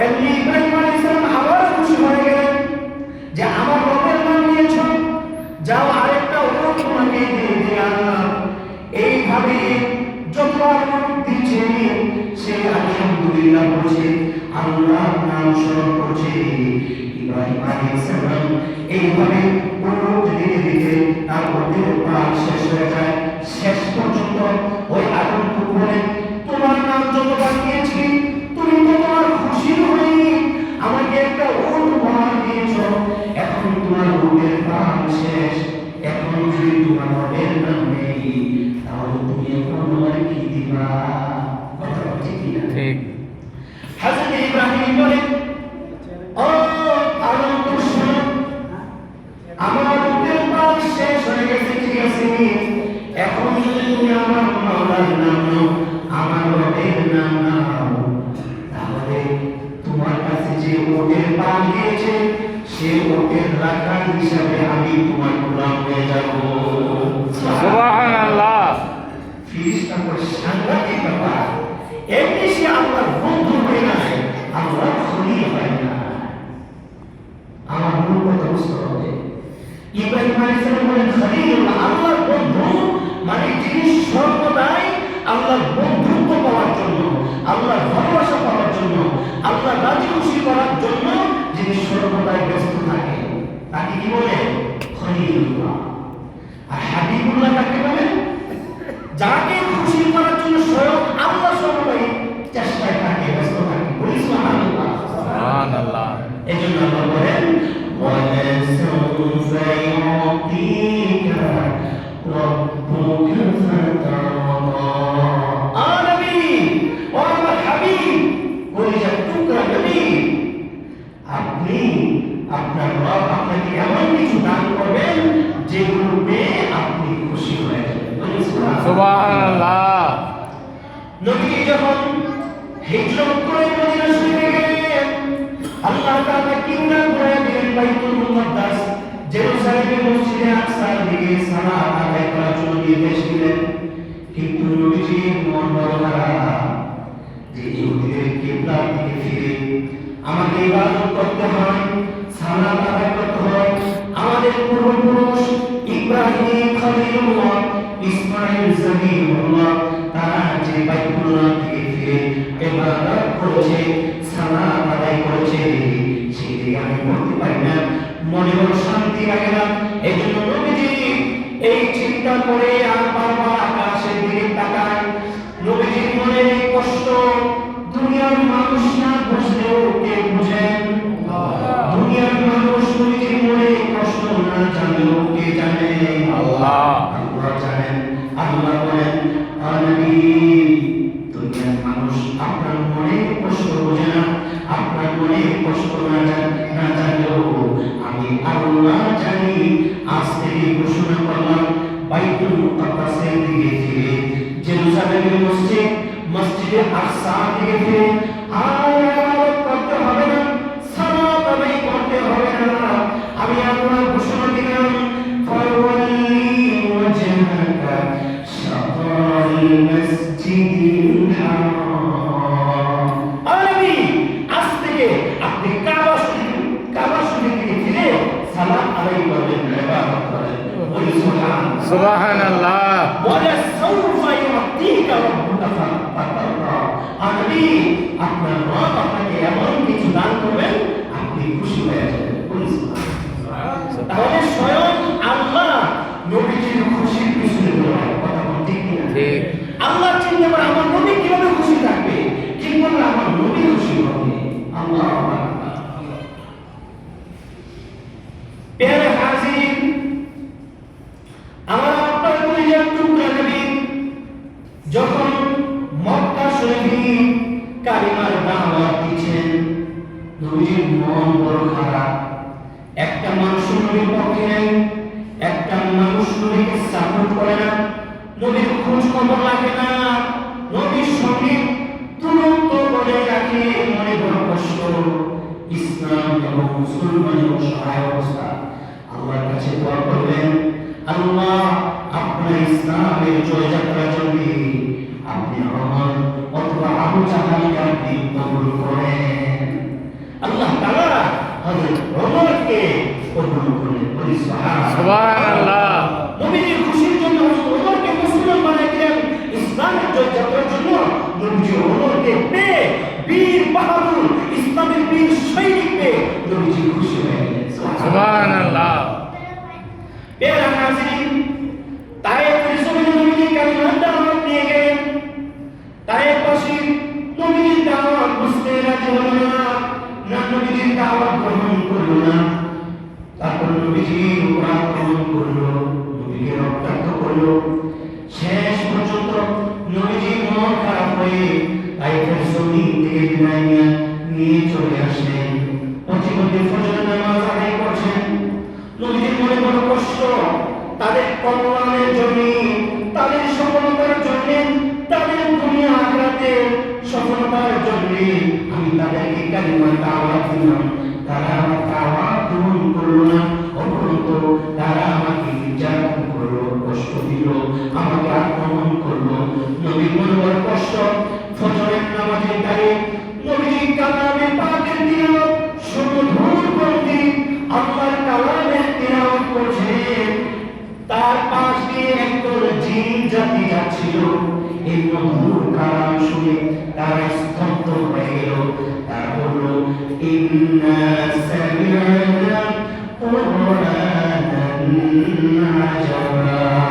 এমনি ইব্রাহিম আলাইহিস সালাম আবার খুশি হয়ে গেলেন যে আমার রবের নাম নিয়েছো, যাও আরেকটা উট তোমাকে দিয়ে দিলাম। এইভাবে যতবার উট দিচ্ছে সে আলহামদুলিল্লাহ বলছে, আল্লাহর নাম স্মরণ করছে। ইব্রাহিম আলাইহিস সালাম এইভাবে উট দিতে দিতে তার উটের পাল শেষ হয়ে যায়। শেষ পর্যন্ত ওই আগন্তুক বলে, তোমার নাম যতবার নিয়েছি তুমি তো তোমার খুশি হয়ে আমাকে একটা উট উপহার দিয়েছো, এখন তোমার উটের পাল শেষ, এখন যদি তোমার রবের নাম নেই তাহলে তুমি এখন আমার কি দিবা? কথা বলছি কিনা? ঠিক। হযরত ইব্রাহিম বলে, ও আগন্তুক শোনো, আমার উটের পাল শেষ হয়ে গেছে, ঠিক আছে, এখন যদি তুমি আমার মাওলার নাম নাও, আমার রবের নাম নাও, তাহলে তোমার কাছে যে উটের পাল দিয়েছে সে উটের রাখাল হিসাবে আমি তোমার গোলাম হয়ে যাব। সুবহানাল্লাহ। ফিরিস্তা করে সাংঘাতিক ব্যাপার। এমনি সে আল্লাহর বন্ধু হয়ে নাই, আল্লাহর খলিল হয় না। আমার মূল কথা বুঝতে হবে, ইব্রাহিম আলাইহিস সালাম বলেন খলিলুল্লাহ, আল্লাহর বন্ধু মানে যিনি সর্বদাই আল্লাহর বন্ধুত্ব পাওয়ার জন্য, আল্লাহর ভালোবাসা পাওয়ার জন্য, আল্লাহর রাজি খুশি করার জন্য যিনি সর্বদাই ব্যস্ত থাকে, তাকে কি বলে? খলিলুল্লাহ। আর হাবিবুল্লাহ কাকে বলে? যাকে খুশি করার জন্য স্বয়ং আল্লাহ সর্বদাই চেষ্টায় থাকে, ব্যস্ত থাকে। বলি সুবহানাল্লাহ। সুবহানাল্লাহ। এজন্য আল্লাহ বলেন, وَلَسَوْفَ يُعْطِيكَ رَبُّكَ فَتَرْضَىٰ। নবী, ও আমার হাবিব, কলিজার টুকরা নবী, আপনি আপনার রব আপনাকে এমন কিছু দান করবেন যেগুলো পেয়ে আপনি খুশি হয়ে যাবেন। সুবহানাল্লাহ। নবী যখন হিজরত করে মদিনা শরীফে গেলেন, আল্লাহ তাআলা কিবলা ঘুরিয়ে দিলেন বাইতুল মুকাদ্দাস, জেরুজালেমের মসজিদে আকসার দিকে সালাত আদায় করার জন্য নির্দেশ দিলেন। কিন্তু নবীজির মন বড় খারাপ যে ইহুদিদের কিবলার দিকে ফিরে আমাকে ইবাদত করতে হয়, সালাত আদায় করতে হয়। আমাদের পূর্বপুরুষ ইব্রাহিম খলিলুল্লাহ, ইসমাঈল জবিহুল্লাহ, তারা যে বাইতুল্লাহ দিকে ফিরে ইবাদত করেছে, সালাত আদায় করেছে, সেদিকে আমি করতে পারি না, মনে বড় শান্তি লাগে না। এই জন্য নবীজি এই চিন্তা করে আর বারবার আকাশের দিকে তাকায়। নবীজির মনে এই কষ্ট দুনিয়ার মানুষ না বুঝলেও কে বুঝেন? দুনিয়ার মানুষ নবীজির মনে কষ্ট না জানলেও কে জানে? আল্লাহ। আল্লাহ জানেন। আল্লাহ বলেন, নবী, দুনিয়ার মানুষ আপনার মনে কষ্ট বোঝে না, আপনার মনে কষ্ট না জানলেও আমি আল্লাহ জানি। আজ থেকে ঘোষণা করলাম, বাইতুল মুকাদ্দাসের দিকে ফিরে, জেরুজালেমের মসজিদে আকসা দিকে ফিরে আর ইবাদত করতে হবে না, সালাত আদায় করতে হবে না। আমি আল্লাহ ঘোষণা দিলাম, ফাওয়াল্লি ওয়াজহাকা শাতরাল মাসজিদিল হারাম। নবী, আজ থেকে আপনি কাবা শরীফ দিকে ফিরে সালাত আদায় করবেন, ইবাদত করবেন। বলি সুবহানাল্লাহ। সুবহানাল্লাহ। وَلَسَوْفَ يُعْطِيكَ رَبُّكَ فَتَرْضَىٰ। নবী, আপনার রব আপনাকে এমন কিছু দান করবেন আপনি খুশি হয়ে যাবেন। বলি সুবহানাল্লাহ। তাহলে স্বয়ং আল্লাহ নবীজির খুশির পিছনে দৌড়ায়। কথা বল ঠিক কিনা? ঠিক। আল্লাহ চিন্তা করে আমার নবী কিভাবে খুশি থাকবে, কিভাবে আমার নবী খুশি হবে। আল্লাহু আকবার। প্যারে হাজির, আমার আপনার কলিজার টুকরা নবী যখন মক্কা শরীফে কালিমার দাওয়াত দিচ্ছেন, নবীর মন বড় খারাপ। একটা মানুষ নবীর পক্ষে নেই, একটা মানুষ নবীকে সাপোর্ট করে না, নবীর খোঁজ খবর লাগে না, নবীর সঙ্গে দূরত্ব বজায় রাখে। মনে বড় কষ্ট। ইসলাম এবং মুসলমানের অসহায় অবস্থা। আল্লাহর কাছে দোয়া করবেন, আল্লাহ আপনার ইসলামের জয়যাত্রার জন্য আপনি আমার অথবা আবু জাহালকে আপনি কবুল করেন। নবীকে পেয়ে বীর বাহাদুর ইসলামের বীর সৈনিক পেয়ে নবীজি খুশি হয়ে গেলেন। সুবহানাল্লাহ। পেয়ারা হাজিরিন, তায়েফের জমিনে নবীজি কালিমার দাওয়াত নিয়ে গেলেন। তায়েফবাসী নবীজির দাওয়াত বুঝতে রাজি হলো না, নবীজির দাওয়াত গ্রহণ করলো না। তারপর নবীজি আক্রমণ করলো, নবীকে রক্তাক্ত করলো। শেষ পর্যন্ত নবীজি মন খারাপ হয়ে তায়েফের জমিন থেকে বিদায় নিয়ে চলে আসলেন। প্রতিপদে ফজরের নামাজ আদায় করছেন। নবীজির মনে বড় কষ্ট, তাদের কল্যাণের জন্য, তাদের সফলতার জন্য, তাদের দুনিয়া আখিরাতে সফলতার জন্য আমি তাদেরকে কালিমার দাওয়াত দিলাম। তারা আমার দাওয়াত গ্রহণ করলো না, অপরন্ত তারা আমাকে নির্যাতন করলো, কষ্ট দিল, আমাকে আক্রমণ করলো। নবীর মনে বড় কষ্ট। ফজরের নামাজের টাইমে নবীজি কালামে পাকের তিলাওয়াত সুমধুর কণ্ঠে আল্লাহর কালামের তিলাওয়াত করছেন। তার পাশ দিয়ে একদল জিন জাতি যাচ্ছিল। এই মধুর কালাম শুনে তারা স্তব্ধ হয়ে গেল। তারা বলল, ইন্না সামি'না কুরআনান আজাবা।